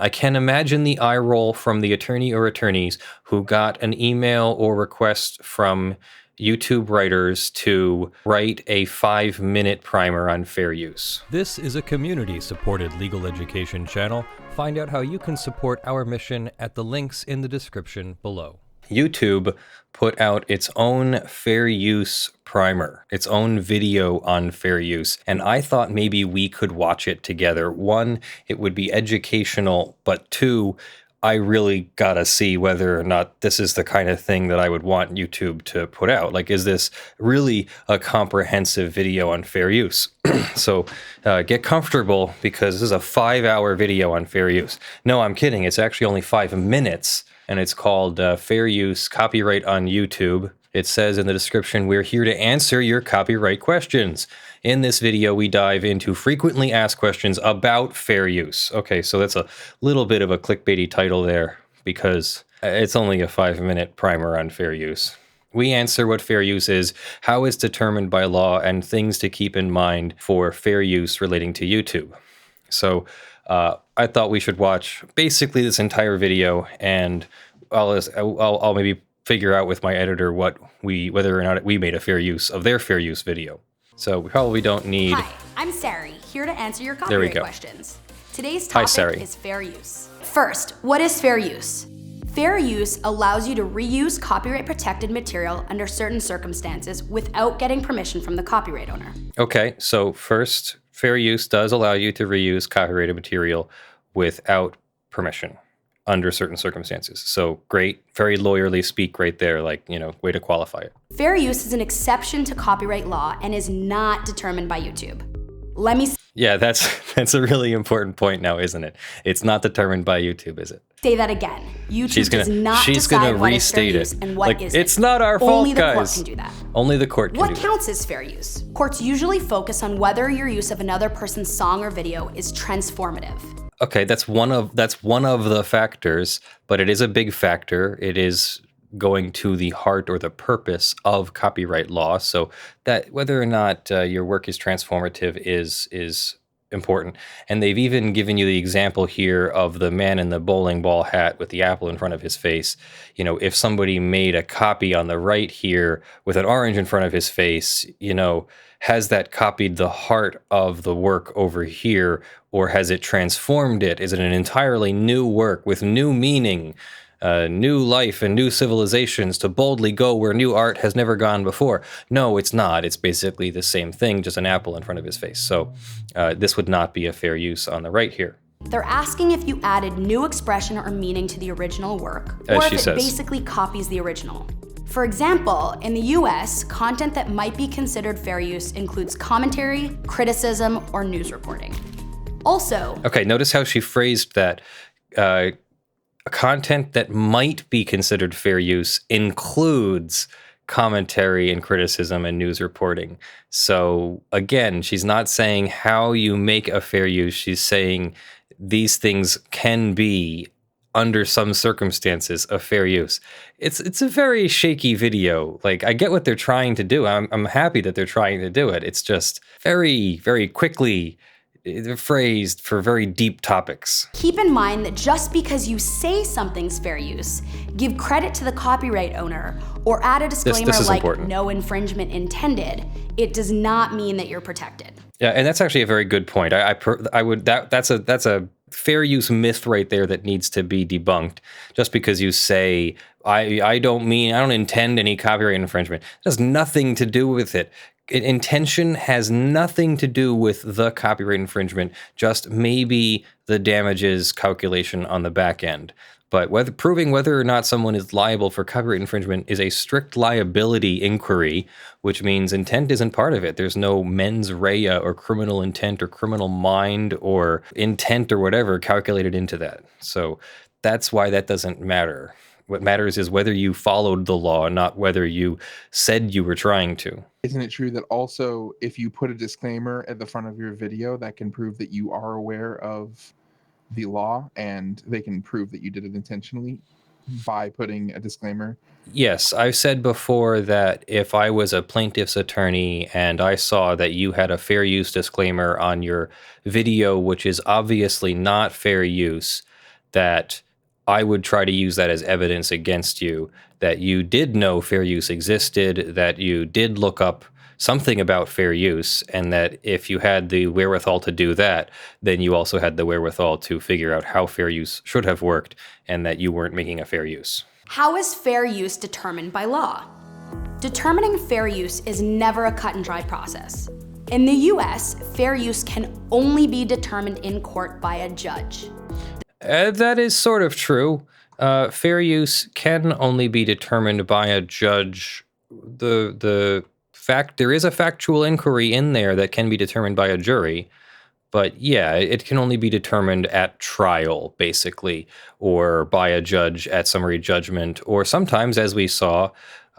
I can imagine the eye roll from the attorney or attorneys who got an email or request from YouTube writers to write a 5-minute primer on fair use. This is a community-supported legal education channel. Find out how you can support our mission at the links in the description below. YouTube put out its own fair use primer, its own video on fair use, and I thought maybe we could watch it together. One, it would be educational, but two, I really gotta see whether or not this is the kind of thing that I would want YouTube to put out. Like, is this really a comprehensive video on fair use? So get comfortable, because this is a 5-hour video on fair use. No, I'm kidding. It's actually only 5 minutes, and it's called Fair Use Copyright on YouTube. It says in the description, we're here to answer your copyright questions. In this video, we dive into frequently asked questions about fair use. Okay, so that's a little bit of a clickbaity title there, because it's only a 5-minute primer on fair use. We answer what fair use is, how it's determined by law, and things to keep in mind for fair use relating to YouTube. So I thought we should watch basically this entire video, and I'll maybe figure out with my editor whether or not we made a fair use of their fair use video. So we probably don't need... Hi, I'm Sari, here to answer your copyright questions. Today's topic is fair use. First, what is fair use? Fair use allows you to reuse copyright protected material under certain circumstances without getting permission from the copyright owner. Okay, so first, fair use does allow you to reuse copyrighted material without permission under certain circumstances. So great, very lawyerly speak right there, like, way to qualify it. Fair use is an exception to copyright law and is not determined by YouTube. Yeah, that's a really important point now, isn't it? It's not determined by YouTube, is it? Say that again. YouTube does not decide what is fair use and what isn't. It's not our fault, Only the guys. court can do that. Only the court can do that. What counts as fair use? Courts usually focus on whether your use of another person's song or video is transformative. Okay, that's one of the factors, but it is a big factor. It is going to the heart or the purpose of copyright law. So that whether or not your work is transformative is important. And they've even given you the example here of the man in the bowling ball hat with the apple in front of his face. If somebody made a copy on the right here with an orange in front of his face, has that copied the heart of the work over here, or has it transformed it? Is it an entirely new work with new meaning, new life and new civilizations to boldly go where new art has never gone before? No, it's not. It's basically the same thing, just an apple in front of his face. So this would not be a fair use on the right here. They're asking if you added new expression or meaning to the original work, or if it basically copies the original. For example, in the US, content that might be considered fair use includes commentary, criticism, or news reporting. Also... Okay, notice how she phrased that. Content that might be considered fair use includes commentary and criticism and news reporting. So again, she's not saying how you make a fair use. She's saying these things can be, under some circumstances, a fair use. It's a very shaky video. Like, I get what they're trying to do. I'm happy that they're trying to do it. It's just very, very quickly phrased for very deep topics. Keep in mind that just because you say something's fair use, give credit to the copyright owner, or add a disclaimer like important. No infringement intended, it does not mean that you're protected. Yeah, and that's actually a very good point. That's a fair use myth right there that needs to be debunked. Just because you say, I don't intend any copyright infringement. It has nothing to do with it. Intention has nothing to do with the copyright infringement, just maybe the damages calculation on the back end. But proving whether or not someone is liable for copyright infringement is a strict liability inquiry, which means intent isn't part of it. There's no mens rea or criminal intent or criminal mind or intent or whatever calculated into that. So that's why that doesn't matter. What matters is whether you followed the law, not whether you said you were trying to. Isn't it true that also if you put a disclaimer at the front of your video, that can prove that you are aware of the law, and they can prove that you did it intentionally by putting a disclaimer? Yes, I've said before that if I was a plaintiff's attorney and I saw that you had a fair use disclaimer on your video, which is obviously not fair use, that I would try to use that as evidence against you, that you did know fair use existed, that you did look up something about fair use, and that if you had the wherewithal to do that, then you also had the wherewithal to figure out how fair use should have worked, and that you weren't making a fair use. How is fair use determined by law? Determining fair use is never a cut and dry process. In the US, fair use can only be determined in court by a judge. That is sort of true. Fair use can only be determined by a judge. There is a factual inquiry in there that can be determined by a jury, but yeah, it can only be determined at trial, basically, or by a judge at summary judgment, or sometimes, as we saw,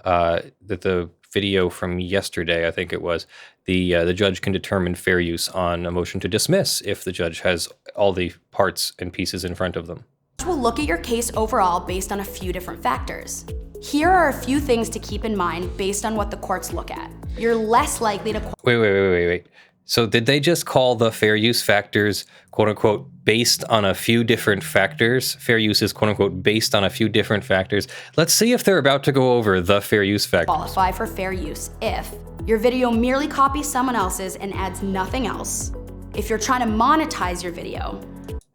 that the video from yesterday, I think it was, the judge can determine fair use on a motion to dismiss if the judge has all the parts and pieces in front of them. We'll look at your case overall based on a few different factors. Here are a few things to keep in mind based on what the courts look at. You're less likely to... Wait. So did they just call the fair use factors, quote unquote, based on a few different factors? Fair use is, quote unquote, based on a few different factors. Let's see if they're about to go over the fair use factors. Qualify for fair use if your video merely copies someone else's and adds nothing else. If you're trying to monetize your video.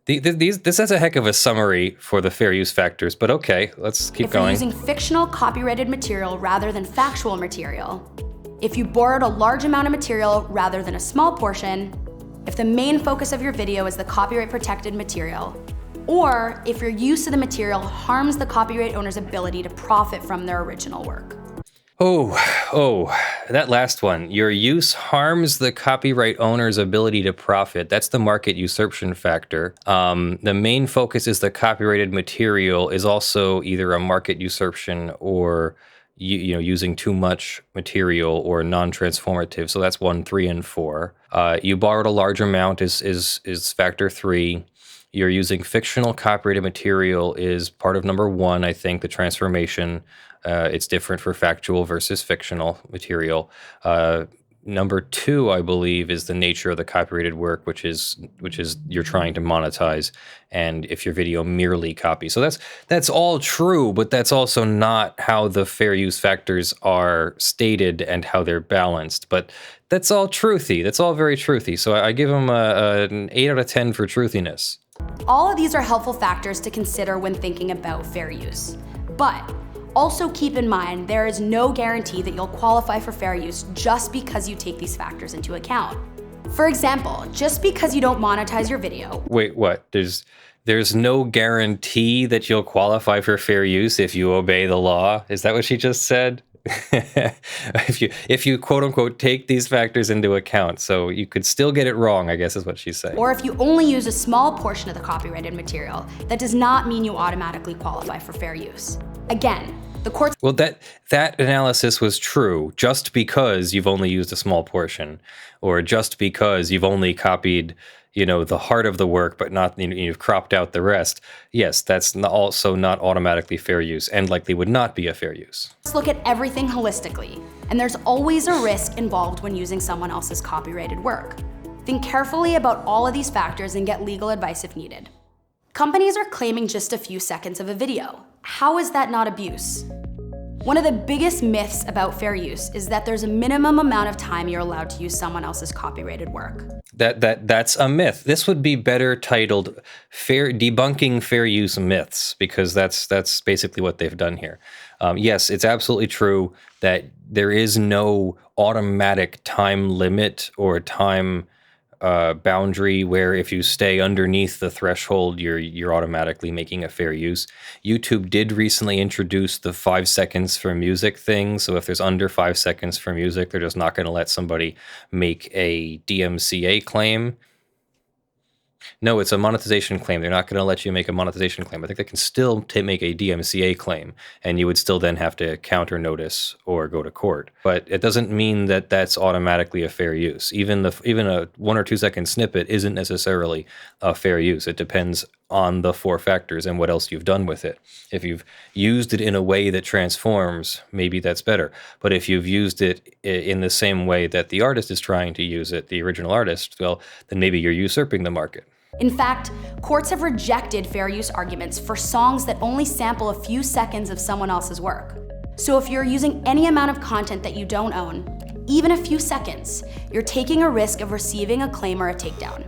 This has a heck of a summary for the fair use factors, but okay, let's keep going. If you're using fictional copyrighted material rather than factual material. If you borrowed a large amount of material rather than a small portion. If the main focus of your video is the copyright protected material. Or if your use of the material harms the copyright owner's ability to profit from their original work. Oh, that last one. Your use harms the copyright owner's ability to profit. That's the market usurpation factor. The main focus is the copyrighted material is also either a market usurpation or using too much material or non-transformative. So that's 1, 3, and 4. You borrowed a large amount is factor 3. You're using fictional copyrighted material is part of number 1, I think, the transformation. It's different for factual versus fictional material. Number 2, I believe, is the nature of the copyrighted work, which is you're trying to monetize, and if your video merely copies. So that's all true, but that's also not how the fair use factors are stated and how they're balanced. But that's all truthy. That's all very truthy. So I give them an 8 out of 10 for truthiness. All of these are helpful factors to consider when thinking about fair use. But also keep in mind, there is no guarantee that you'll qualify for fair use just because you take these factors into account. For example, just because you don't monetize your video. Wait, what? There's no guarantee that you'll qualify for fair use if you obey the law? Is that what she just said? If you quote unquote take these factors into account, so you could still get it wrong, I guess is what she's saying. Or if you only use a small portion of the copyrighted material, that does not mean you automatically qualify for fair use. Again, the courts... Well, that analysis was true just because you've only used a small portion, or just because you've only copied, the heart of the work, but not, you've cropped out the rest. Yes, that's also not automatically fair use, and likely would not be a fair use. Let's look at everything holistically, and there's always a risk involved when using someone else's copyrighted work. Think carefully about all of these factors and get legal advice if needed. Companies are claiming just a few seconds of a video. How is that not abuse? One of the biggest myths about fair use is that there's a minimum amount of time you're allowed to use someone else's copyrighted work. That's a myth. This would be better titled Debunking Fair Use Myths, because that's basically what they've done here. Yes, it's absolutely true that there is no automatic time limit or time boundary where if you stay underneath the threshold, you're automatically making a fair use. YouTube did recently introduce the 5 seconds for music thing. So if there's under 5 seconds for music, they're just not going to let somebody make a DMCA claim. No, it's a monetization claim. They're not going to let you make a monetization claim. I think they can still make a DMCA claim, and you would still then have to counter notice or go to court. But it doesn't mean that that's automatically a fair use. Even a 1 or 2 second snippet isn't necessarily a fair use. It depends on the 4 factors and what else you've done with it. If you've used it in a way that transforms, maybe that's better. But if you've used it in the same way that the artist is trying to use it, the original artist, well, then maybe you're usurping the market. In fact, courts have rejected fair use arguments for songs that only sample a few seconds of someone else's work. So if you're using any amount of content that you don't own, even a few seconds, you're taking a risk of receiving a claim or a takedown.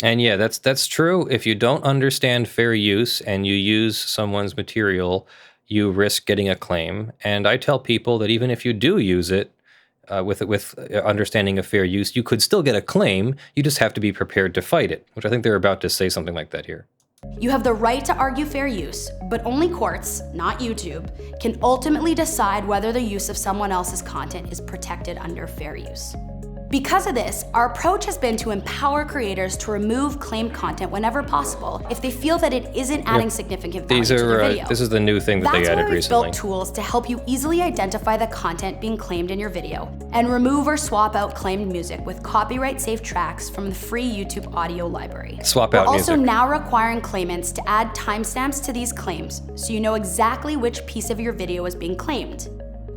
And yeah, that's true. If you don't understand fair use and you use someone's material, you risk getting a claim. And I tell people that even if you do use it, with understanding of fair use, you could still get a claim. You just have to be prepared to fight it, which I think they're about to say something like that here. You have the right to argue fair use, but only courts, not YouTube, can ultimately decide whether the use of someone else's content is protected under fair use. Because of this, our approach has been to empower creators to remove claimed content whenever possible if they feel that it isn't adding significant value to the video. This is the new thing that they added recently. That's why we've built tools to help you easily identify the content being claimed in your video and remove or swap out claimed music with copyright-safe tracks from the free YouTube audio library. Swap out music. We're also now requiring claimants to add timestamps to these claims so you know exactly which piece of your video is being claimed.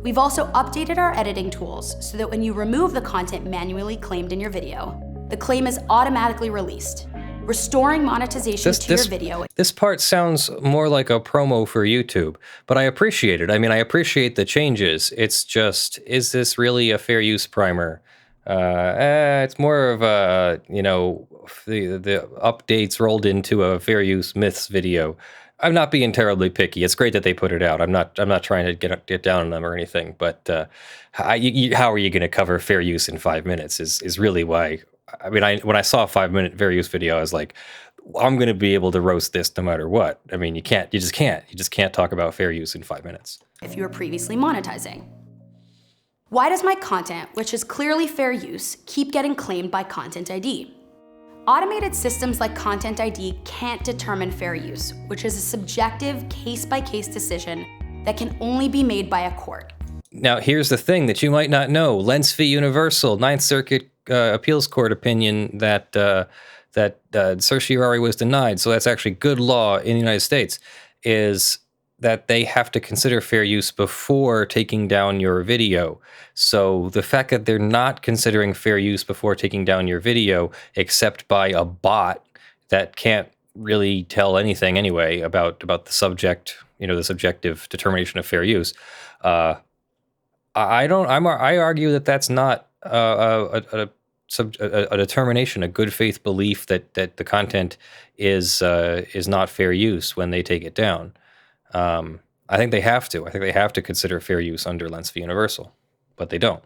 We've also updated our editing tools so that when you remove the content manually claimed in your video, the claim is automatically released, restoring monetization to your video. This part sounds more like a promo for YouTube, but I appreciate it. I mean, I appreciate the changes. It's just, is this really a fair use primer? It's more of a, the updates rolled into a fair use myths video. I'm not being terribly picky. It's great that they put it out. I'm not trying to get down on them or anything. But how are you going to cover fair use in 5 minutes? Is really why. I mean, when I saw a 5-minute fair use video, I was like, I'm going to be able to roast this no matter what. I mean, you just can't talk about fair use in 5 minutes. If you were previously monetizing. Why does my content, which is clearly fair use, keep getting claimed by Content ID? Automated systems like Content ID can't determine fair use, which is a subjective case-by-case decision that can only be made by a court. Now, here's the thing that you might not know. Lens v. Universal, Ninth Circuit Appeals Court opinion that certiorari was denied, so that's actually good law in the United States, is that they have to consider fair use before taking down your video. So the fact that they're not considering fair use before taking down your video, except by a bot that can't really tell anything anyway about the subject, the subjective determination of fair use, I argue that that's not a determination, a good faith belief that the content is not fair use when they take it down. I think they have to. I think they have to consider fair use under Lens v. Universal, but they don't.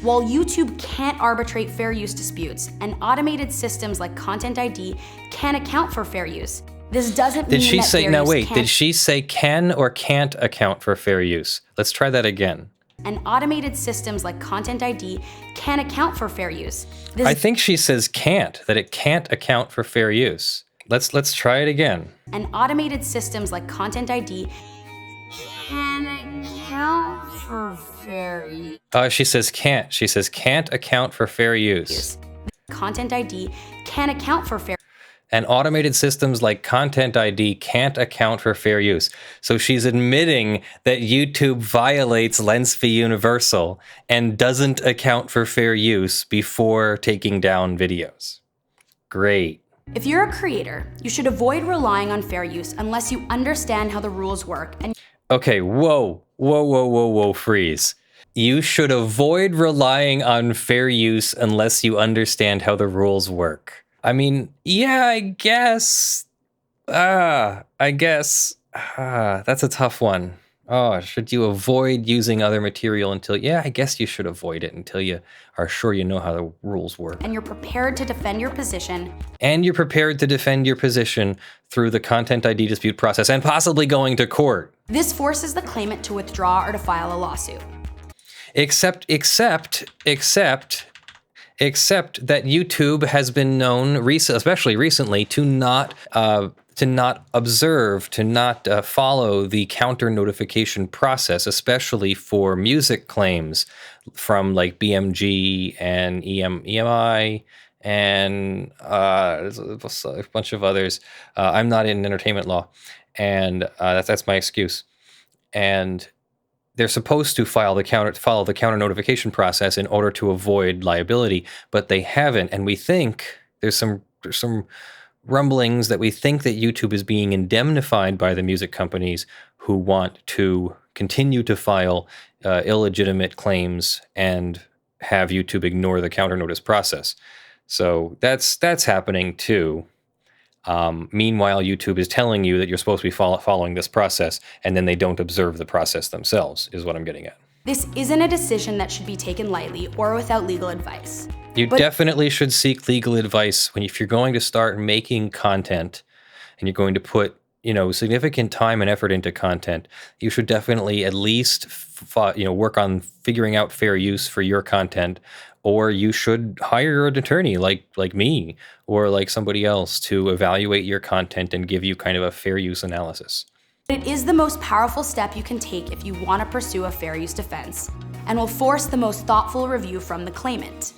While YouTube can't arbitrate fair use disputes, and automated systems like Content ID can account for fair use, this doesn't mean that fair use can't. Did she say can or can't account for fair use? Let's try that again. And automated systems like Content ID can account for fair use. I think she says can't, that it can't account for fair use. Let's try it again. And automated systems like Content ID can account for fair use. She says can't. She says can't account for fair use. Content ID can account for fair use. And automated systems like Content ID can't account for fair use. So she's admitting that YouTube violates Lens v. Universal and doesn't account for fair use before taking down videos. Great. If you're a creator, you should avoid relying on fair use unless you understand how the rules work. Okay, whoa, freeze. You should avoid relying on fair use unless you understand how the rules work. I mean, yeah, I guess. That's a tough one. Oh, should you avoid using other material until, yeah, I guess you should avoid it until you are sure you know how the rules work. And you're prepared to defend your position. And you're prepared to defend your position through the Content ID dispute process and possibly going to court. This forces the claimant to withdraw or to file a lawsuit. Except that YouTube has been known, especially recently, to not observe, to not follow the counter notification process, especially for music claims from like BMG and EMI and there's a bunch of others. I'm not in entertainment law, and that's my excuse. And they're supposed to follow the counter notification process in order to avoid liability, but they haven't. And we think there's some rumblings that we think that YouTube is being indemnified by the music companies who want to continue to file illegitimate claims and have YouTube ignore the counter notice process. So that's happening too. Meanwhile, YouTube is telling you that you're supposed to be following this process, and then they don't observe the process themselves, is what I'm getting at. This isn't a decision that should be taken lightly or without legal advice. You definitely should seek legal advice if you're going to start making content and you're going to put, significant time and effort into content. You should definitely at least, work on figuring out fair use for your content, or you should hire an attorney like me or like somebody else to evaluate your content and give you kind of a fair use analysis. It is the most powerful step you can take if you want to pursue a fair use defense, and will force the most thoughtful review from the claimant.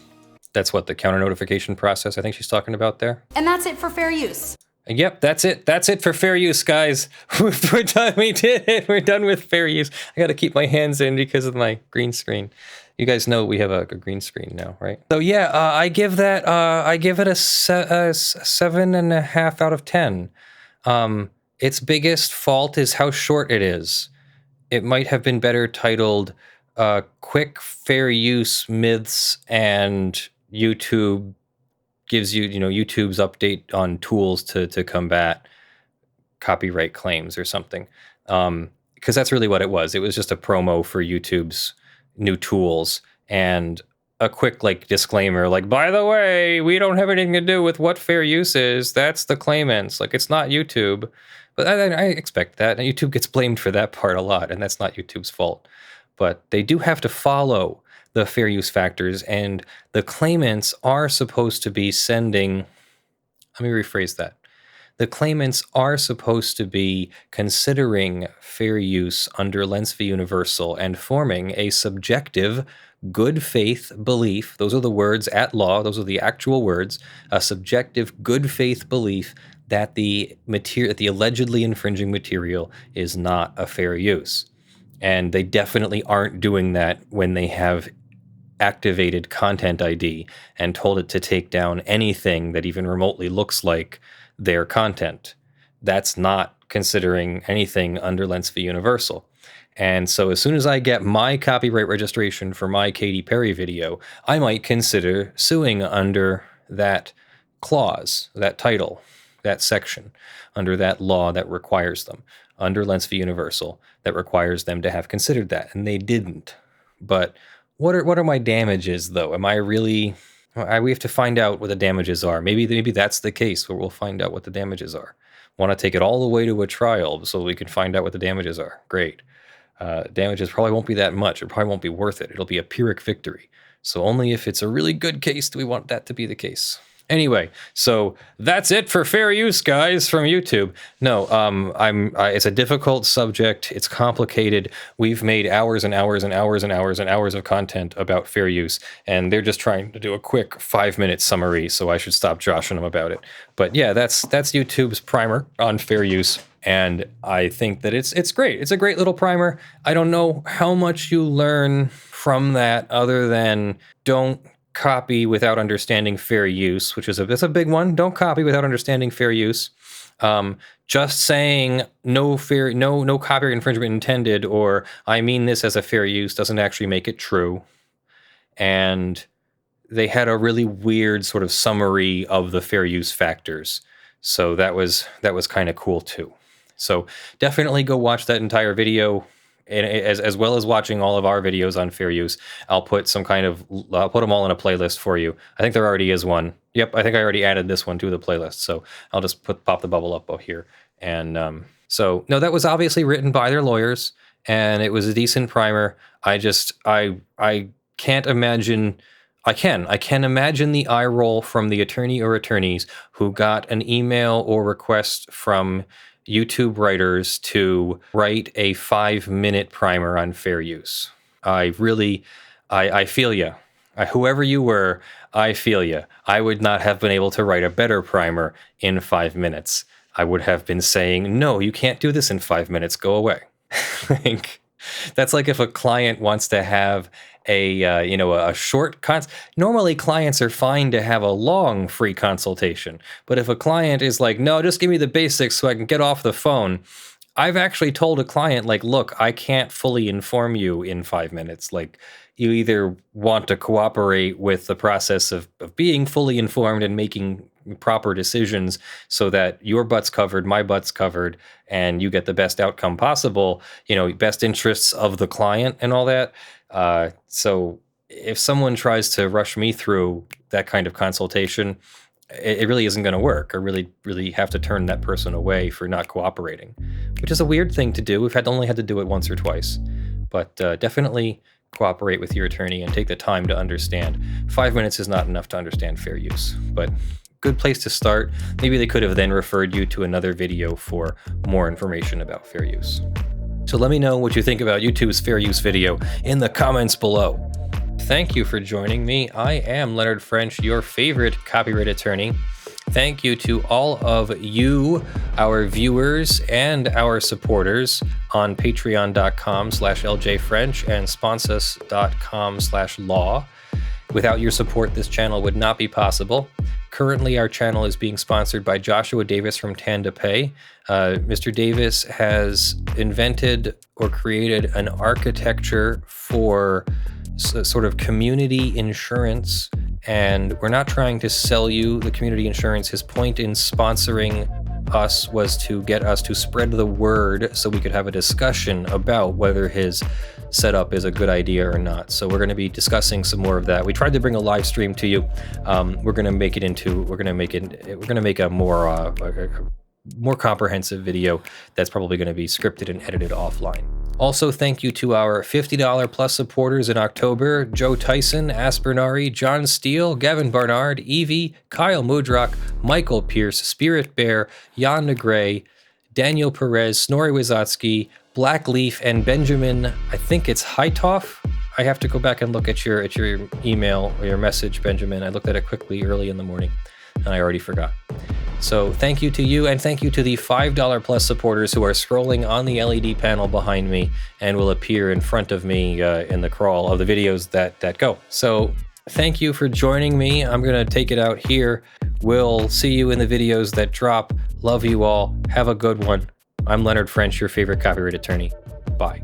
That's what the counter notification process I think she's talking about there. And that's it for fair use. Yep, that's it. That's it for fair use, guys. We're done. We did it. We're done with fair use. I got to keep my hands in because of my green screen. You guys know we have a green screen now, right? So yeah, I give it a 7.5 out of 10. Its biggest fault is how short it is. It might have been better titled Quick Fair Use Myths and YouTube gives you, YouTube's update on tools to combat copyright claims or something. Because that's really what it was. It was just a promo for YouTube's new tools and a quick disclaimer, by the way, we don't have anything to do with what fair use is. That's the claimants. It's not YouTube. But I expect that. And YouTube gets blamed for that part a lot, and that's not YouTube's fault. But they do have to follow the fair use factors, and the claimants are supposed to be sending, let me rephrase that. The claimants are supposed to be considering fair use under Lens v. Universal and forming a subjective good faith belief. Those are the words at law. Those are the actual words. A subjective good faith belief that the allegedly infringing material is not a fair use. And they definitely aren't doing that when they have activated Content ID and told it to take down anything that even remotely looks like their content. That's not considering anything under Lens v. Universal. And so as soon as I get my copyright registration for my Katy Perry video, I might consider suing under that clause, that title, that section, under that law that requires them, under Lens v. Universal, that requires them to have considered that. And they didn't. But what are my damages, though? Am I really... we have to find out what the damages are. Maybe that's the case where we'll find out what the damages are. Want to take it all the way to a trial so we can find out what the damages are. Great. Damages probably won't be that much. It probably won't be worth it. It'll be a Pyrrhic victory. So only if it's a really good case do we want that to be the case. Anyway, so that's it for fair use, guys, from YouTube. No, it's a difficult subject. It's complicated. We've made hours and hours and hours and hours and hours of content about fair use, and they're just trying to do a quick 5-minute summary, so I should stop joshing them about it. But yeah, that's YouTube's primer on fair use, and I think that it's great. It's a great little primer. I don't know how much you learn from that other than don't copy without understanding fair use, which is that's a big one. Don't copy without understanding fair use. Just saying no copyright infringement intended, or I mean this as a fair use, doesn't actually make it true. And they had a really weird sort of summary of the fair use factors. So that was kind of cool too. So definitely go watch that entire video. And as well as watching all of our videos on fair use, I'll put them all in a playlist for you. I think there already is one. Yep, I think I already added this one to the playlist. So I'll just pop the bubble up here. And so no, that was obviously written by their lawyers, and it was a decent primer. I can't imagine. I can imagine the eye roll from the attorney or attorneys who got an email or request from YouTube writers to write a 5-minute primer on fair use. I feel you. Whoever you were, I feel you. I would not have been able to write a better primer in 5 minutes. I would have been saying, no, you can't do this in 5 minutes. Go away. That's like if a client wants to have a short normally clients are fine to have a long free consultation. But if a client is like, no, just give me the basics so I can get off the phone. I've actually told a client, like, look, I can't fully inform you in 5 minutes. Like, you either want to cooperate with the process of being fully informed and making proper decisions so that your butt's covered, my butt's covered, and you get the best outcome possible, best interests of the client and all that. So if someone tries to rush me through that kind of consultation, it really isn't going to work. I really, really have to turn that person away for not cooperating, which is a weird thing to do. We've only had to do it once or twice, but definitely cooperate with your attorney and take the time to understand. 5 minutes is not enough to understand fair use, but good place to start. Maybe they could have then referred you to another video for more information about fair use. So let me know what you think about YouTube's fair use video in the comments below. Thank you for joining me. I am Leonard French, your favorite copyright attorney. Thank you to all of you, our viewers and our supporters on patreon.com/ljfrench and sponsors.com/law. Without your support, this channel would not be possible. Currently, our channel is being sponsored by Joshua Davis from TandaPay. Mr. Davis has invented or created an architecture for sort of community insurance, and we're not trying to sell you the community insurance. His point in sponsoring us was to get us to spread the word so we could have a discussion about whether his setup is a good idea or not. So we're going to be discussing some more of that. We tried to bring a live stream to you. We're going to make a more comprehensive video that's probably going to be scripted and edited offline. Also, thank you to our $50 plus supporters in October: Joe Tyson, Aspernari, John Steele, Gavin Barnard, Eevi, Kyle Mudrak, Michael Pearce, Spirit Bear, Jan Negrey, Daniel Perez, Snorre Wisotzky, Blackleaf, and Benjamin, I think it's Hitov. I have to go back and look at your email or your message, Benjamin. I looked at it quickly early in the morning and I already forgot. So thank you to you, and thank you to the $5 plus supporters who are scrolling on the LED panel behind me and will appear in front of me in the crawl of the videos that go. So thank you for joining me. I'm going to take it out here. We'll see you in the videos that drop. Love you all. Have a good one. I'm Leonard French, your favorite copyright attorney. Bye.